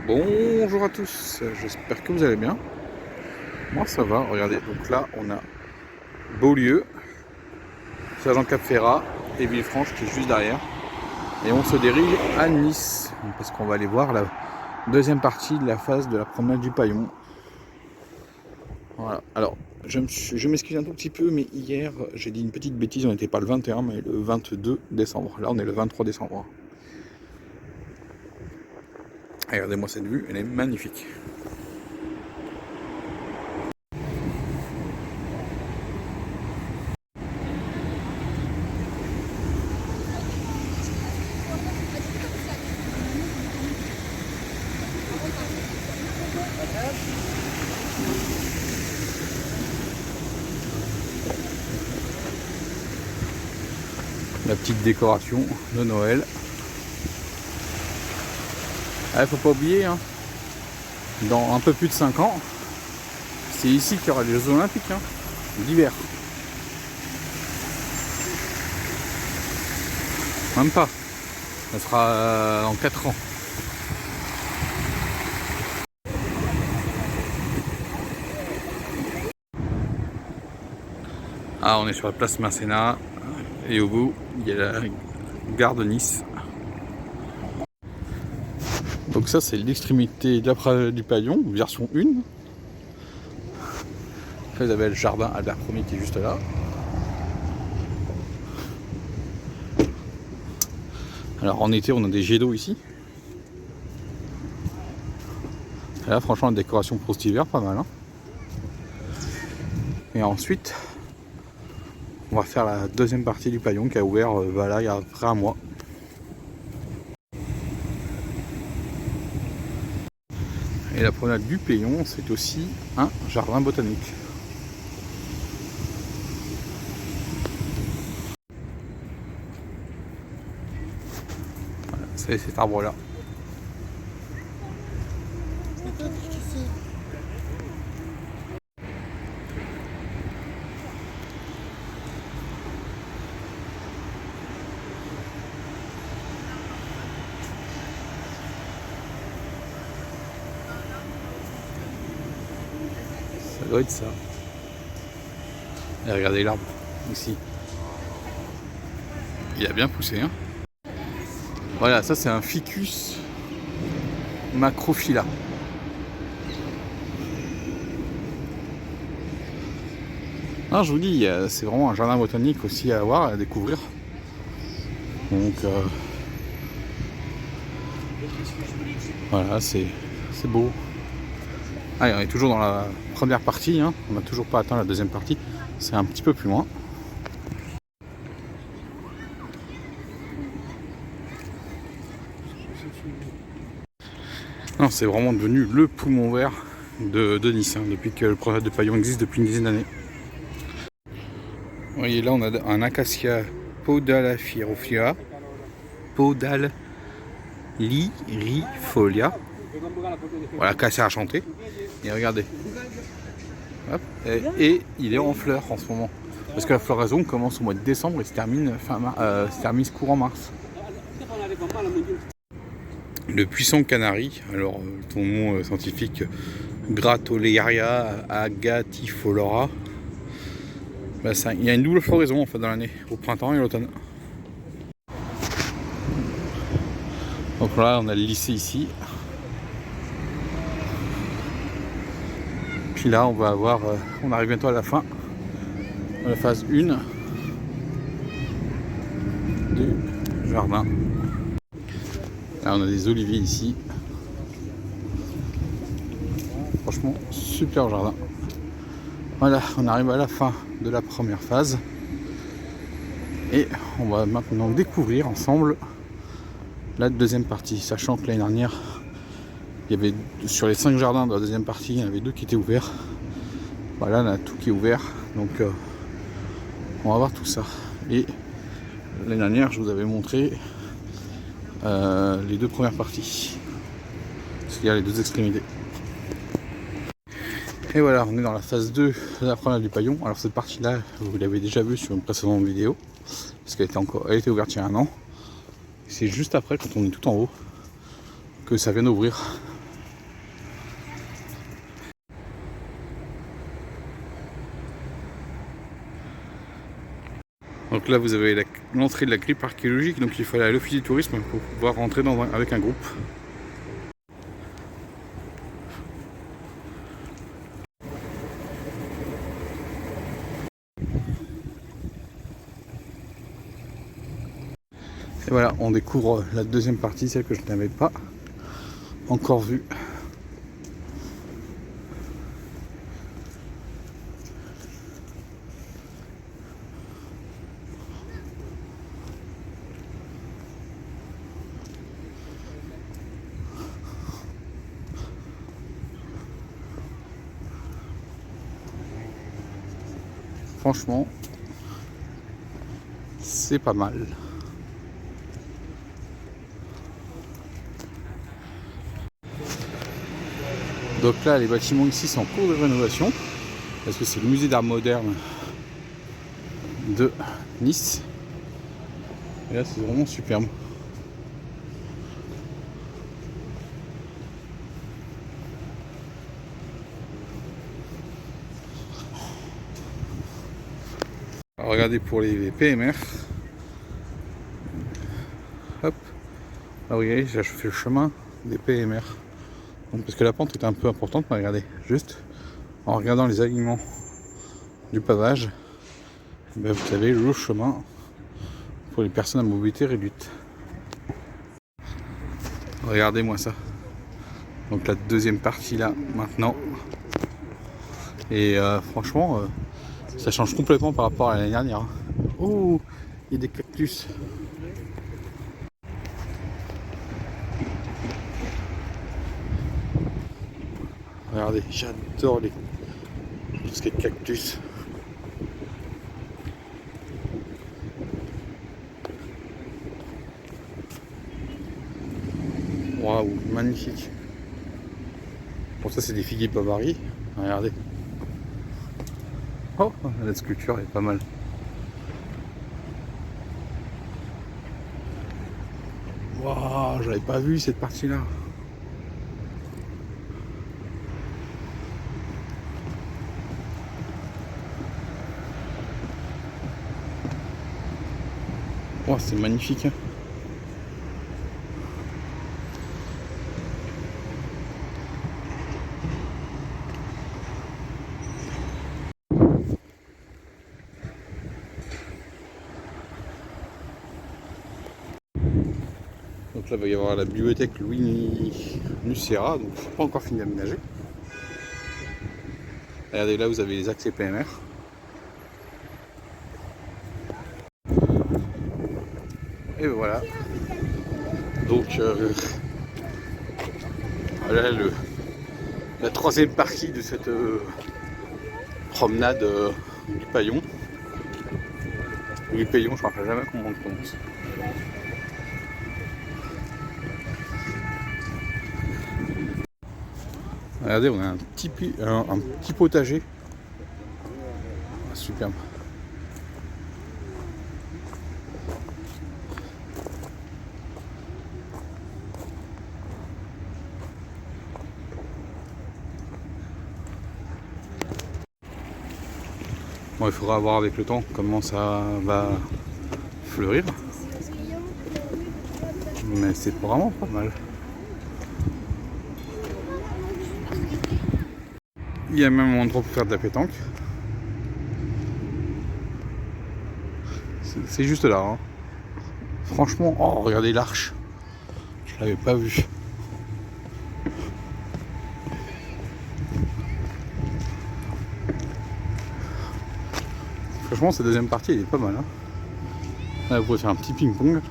Bonjour à tous, j'espère que vous allez bien. Moi ça va, regardez, donc là on a Beaulieu, Saint-Jean-Cap-Ferrat et Villefranche qui est juste derrière. Et on se dirige à Nice, parce qu'on va aller voir la deuxième partie de la phase de la promenade du Paillon. Voilà, alors je m'excuse un tout petit peu, mais hier j'ai dit une petite bêtise, on n'était pas le 21 mais le 22 décembre. Là on est le 23 décembre. Regardez-moi cette vue, elle est magnifique. La petite décoration de Noël. Ah, faut pas oublier, hein, dans un peu plus de 5 ans, c'est ici qu'il y aura les Jeux Olympiques, hein, d'hiver. Même pas. Ça sera dans 4 ans. Ah, on est sur la place Masséna. Et au bout, il y a la gare de Nice. Donc ça, c'est l'extrémité de la promenade du Paillon, version 1. Après, vous avez le jardin Albert Ier qui est juste là. Alors en été, on a des jets d'eau ici. Et là, franchement, la décoration pour cet hiver, pas mal. Hein. Et ensuite, on va faire la deuxième partie du Paillon qui a ouvert voilà, il y a près un mois. Et la promenade du Paillon, c'est aussi un jardin botanique. Voilà, c'est cet arbre-là. Ça doit être ça. Et regardez l'arbre, ici. Il a bien poussé, hein. Voilà, ça c'est un Ficus macrophylla. Non, je vous dis, c'est vraiment un jardin botanique aussi à voir, à découvrir. Donc, voilà, c'est beau. Ah, on est toujours dans la première partie, hein. On n'a toujours pas atteint la deuxième partie. C'est un petit peu plus loin. Non, c'est vraiment devenu le poumon vert de Nice, hein, depuis que le projet de Paillon existe depuis une dizaine d'années. Vous voyez, là, on a un acacia podalirifolia. Voilà, acacia à chanter. Et regardez. Hop. Et il est en fleurs en ce moment. Parce que la floraison commence au mois de décembre et se termine courant mars. Le puissant canari, alors ton nom scientifique Gratolearia agatiflora, bah il y a une double floraison en fait dans l'année, au printemps et à l'automne. Donc là on a le lycée ici. Puis là on va avoir, on arrive bientôt à la fin, à la phase 1 du jardin. Là on a des oliviers ici. Franchement super jardin. Voilà, on arrive à la fin de la première phase. Et on va maintenant découvrir ensemble la deuxième partie, sachant que l'année dernière, il y avait sur les 5 jardins de la deuxième partie, il y en avait 2 qui étaient ouverts. Voilà, on a tout qui est ouvert, donc on va voir tout ça. Et l'année dernière, je vous avais montré les 2 premières parties, c'est-à-dire les 2 extrémités. Et voilà, on est dans la phase 2 de la promenade du Paillon. Alors cette partie-là, vous l'avez déjà vue sur une précédente vidéo, parce qu'elle était ouverte il y a 1 an. C'est juste après, quand on est tout en haut, que ça vient d'ouvrir. Donc là vous avez l'entrée de la crypte archéologique, donc il faut aller à l'office du tourisme pour pouvoir rentrer avec un groupe. Et voilà, on découvre la deuxième partie, celle que je n'avais pas encore vue. Franchement, c'est pas mal. Donc là, les bâtiments ici sont en cours de rénovation, parce que c'est le musée d'art moderne de Nice. Et là, c'est vraiment superbe. Alors, regardez pour les PMR. Hop. Là, vous voyez, j'ai fait le chemin des PMR. Donc, parce que la pente était un peu importante, mais regardez, juste en regardant les alignements du pavage, ben, vous avez le chemin pour les personnes à mobilité réduite. Regardez-moi ça. Donc la deuxième partie là, maintenant. Et franchement, ça change complètement par rapport à l'année dernière. Oh, il y a des cactus. Regardez, j'adore tout ce qui est cactus. Waouh, magnifique. Bon, ça c'est des figuiers Bavarie. Regardez. Oh, la sculpture est pas mal. Waouh, j'avais pas vu cette partie-là. Wow, c'est magnifique. Donc là, il va y avoir la bibliothèque Louis Nucera, donc c'est pas encore fini d'aménager. Regardez, là vous avez les accès PMR. Et voilà. Donc voilà la troisième partie de cette promenade du Paillon. Du Paillon, je ne me rappelle jamais comment on le prononce. Regardez, on a un petit potager. Ah, superbe. Bon, il faudra voir avec le temps comment ça va fleurir. Mais c'est vraiment pas mal. Il y a même un endroit pour faire de la pétanque. C'est juste là. Hein. Franchement, oh, regardez l'arche. Je l'avais pas vu. Franchement, cette deuxième partie, elle est pas mal. Hein. Là, vous pouvez faire un petit ping-pong.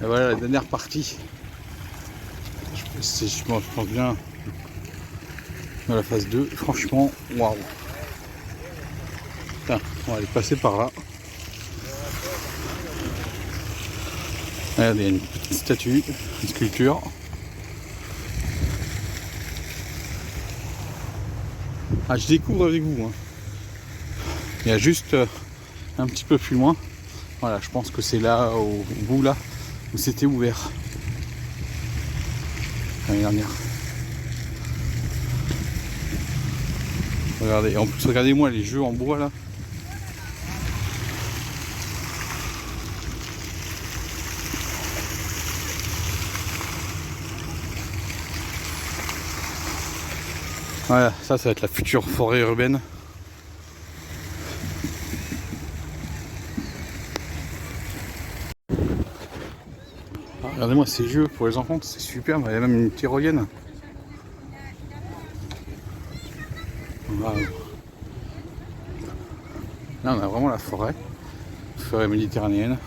Et voilà la dernière partie. Je pense bien dans la phase 2. Franchement, waouh. On va aller passer par là. Regardez, il y a une petite statue, une sculpture. Ah, je découvre avec vous. Hein. Il y a juste un petit peu plus loin. Voilà, je pense que c'est là, au bout là, où c'était ouvert l'année dernière. Regardez, en plus regardez-moi les jeux en bois là. Voilà, ça va être la future forêt urbaine. Ah, regardez-moi ces jeux pour les enfants, c'est super, il y a même une tyrolienne. Wow. Là on a vraiment la forêt méditerranéenne.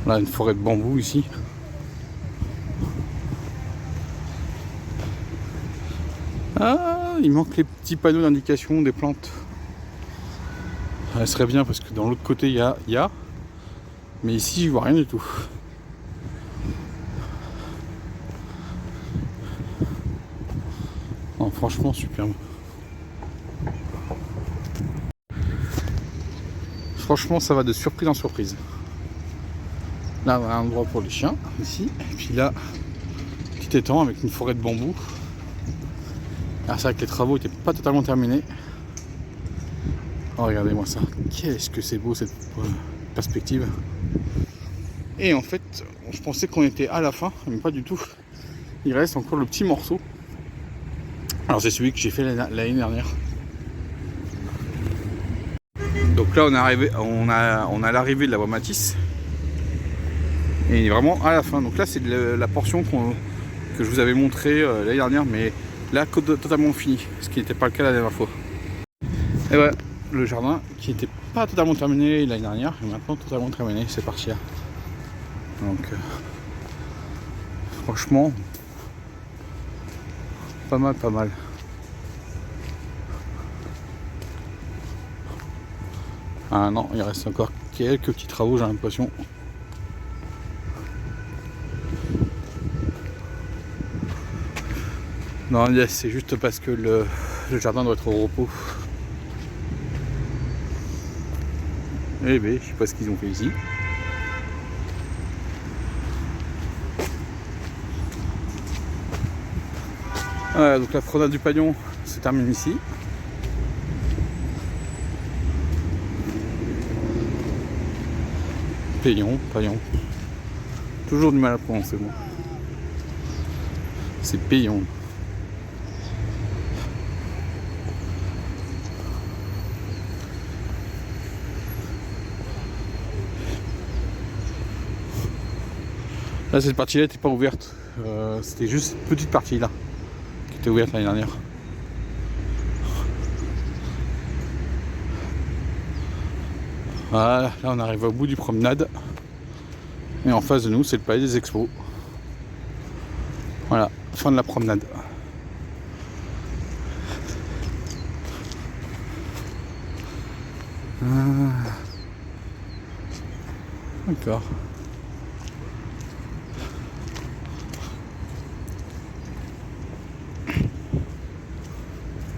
Là une forêt de bambou ici. Ah, il manque les petits panneaux d'indication des plantes. Ça serait bien parce que dans l'autre côté il y a, mais ici je vois rien du tout. Non, franchement superbe. Franchement ça va de surprise en surprise. Là on a un endroit pour les chiens ici, et puis là petit étang avec une forêt de bambou. Ah, c'est vrai que les travaux n'étaient pas totalement terminés. Oh, regardez-moi ça, qu'est-ce que c'est beau cette perspective. Et en fait, je pensais qu'on était à la fin, mais pas du tout. Il reste encore le petit morceau. Alors c'est celui que j'ai fait l'année dernière. Donc là on est arrivé, on a l'arrivée de la voie Matisse. Et il est vraiment à la fin. Donc là c'est la portion que je vous avais montré l'année dernière, mais là totalement fini, ce qui n'était pas le cas la dernière fois. Et voilà, le jardin qui n'était pas totalement terminé l'année dernière, et maintenant totalement terminé, c'est parti là. Donc franchement, pas mal, pas mal. Ah non, il reste encore quelques petits travaux, j'ai l'impression. Non, c'est juste parce que le jardin doit être au repos. Eh ben, je sais pas ce qu'ils ont fait ici. Voilà, donc la promenade du Pagnon se termine ici. Payon. Toujours du mal à prononcer moi. C'est Payon. Là cette partie là n'était pas ouverte. C'était juste cette petite partie là qui était ouverte l'année dernière. Voilà, là on arrive au bout du promenade. Et en face de nous c'est le palais des expos. Voilà, fin de la promenade. D'accord.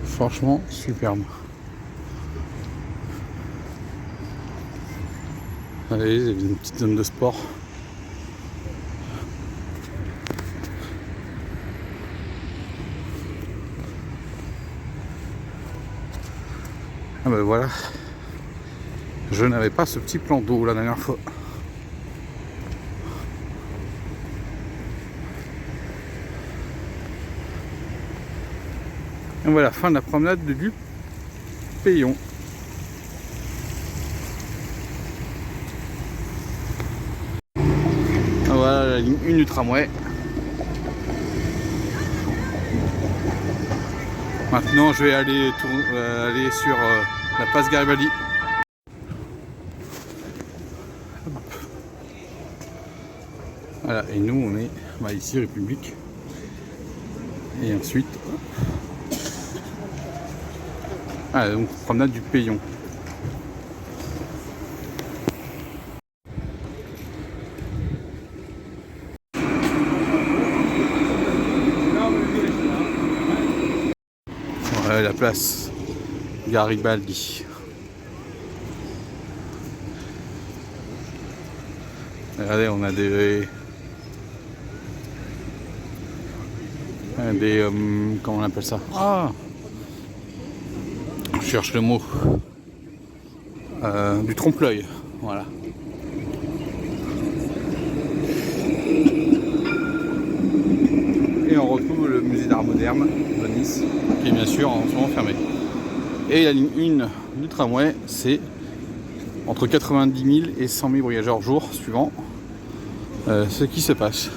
Franchement superbe. Allez, il y a une petite zone de sport. Ah ben voilà. Je n'avais pas ce petit plan d'eau la dernière fois. Et voilà, fin de la promenade du Payon. Voilà la ligne 1 du tramway. Maintenant je vais aller sur la place Garibaldi. Voilà, et nous on est ici République. Et ensuite, voilà, donc promenade du Payon. Voilà la place Garibaldi. Regardez, on a des comment on appelle ça? Ah, cherche le mot. Du trompe-l'œil, voilà. Et on retrouve le musée d'art moderne de Nice, qui est bien sûr en ce moment fermé. Et la ligne 1 du tramway, c'est entre 90 000 et 100 000 voyageurs jour, suivant ce qui se passe.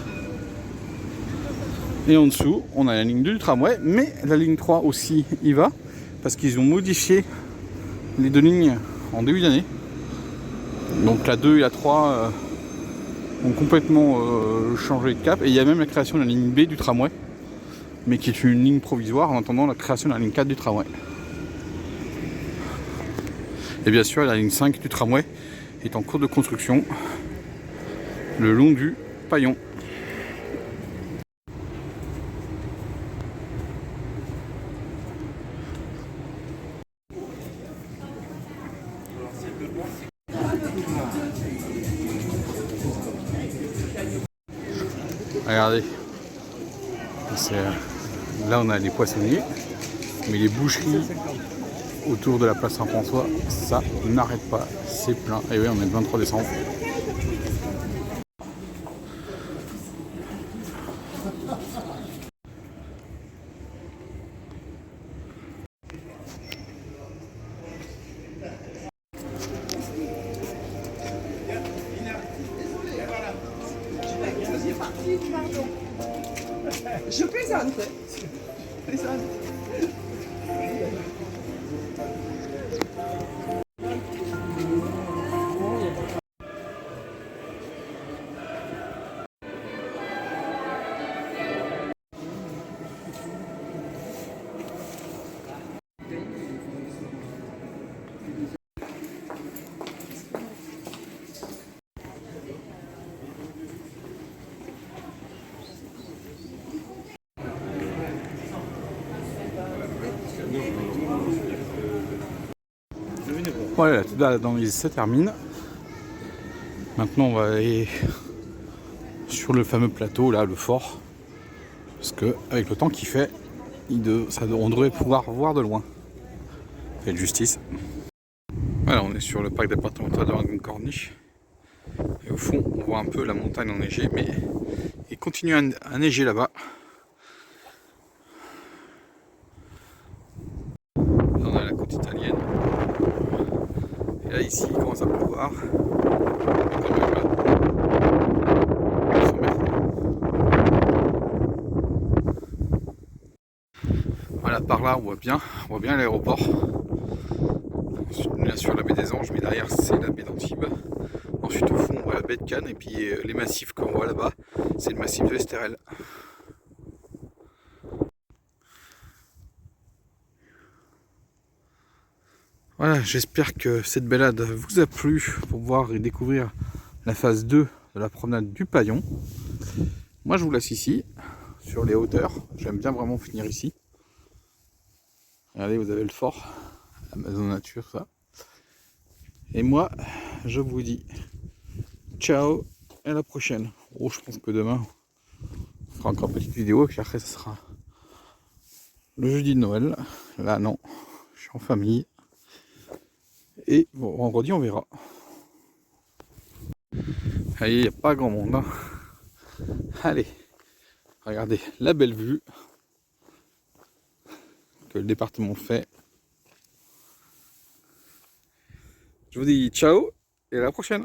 Et en dessous, on a la ligne 2 du tramway, mais la ligne 3 aussi y va, parce qu'ils ont modifié les deux lignes en début d'année. Donc la 2 et la 3 ont complètement changé de cap. Et il y a même la création de la ligne B du tramway, mais qui est une ligne provisoire en attendant la création de la ligne 4 du tramway. Et bien sûr, la ligne 5 du tramway est en cours de construction le long du Paillon. Regardez, là on a les poissonniers, mais les boucheries autour de la place Saint-François, ça n'arrête pas, c'est plein. Et oui, on est le 23 décembre. Je plaisante. Voilà, tout là dans les ça termine. Maintenant on va aller sur le fameux plateau là, le fort, parce que avec le temps qu'il fait, on devrait pouvoir voir de loin. Quelle justice. Voilà, on est sur le parc départemental de Rangon-Corniche. Et au fond, on voit un peu la montagne enneigée, mais il continue à neiger là-bas. Là, on a la côte italienne. Et là, ici, il commence à pleuvoir. Mais quand même, là, il faut mettre. Voilà, par là, on voit bien l'aéroport. Bien sûr, la baie des Anges, mais derrière, c'est la baie d'Antibes. Ensuite, au fond, on voit la baie de Cannes. Et puis, les massifs qu'on voit là-bas, c'est le massif de Esterel. Voilà, j'espère que cette balade vous a plu pour voir et découvrir la phase 2 de la promenade du Paillon. Moi, je vous laisse ici, sur les hauteurs. J'aime bien vraiment finir ici. Regardez, vous avez le fort, la maison nature, ça. Et moi, je vous dis ciao et à la prochaine. Oh, je pense que demain, on fera encore une petite vidéo, et puis après, ça sera le jeudi de Noël. Là, non, je suis en famille. Et bon, vendredi, on verra. Allez, il n'y a pas grand monde. Hein. Allez, regardez la belle vue que le département fait. Je vous dis ciao et à la prochaine.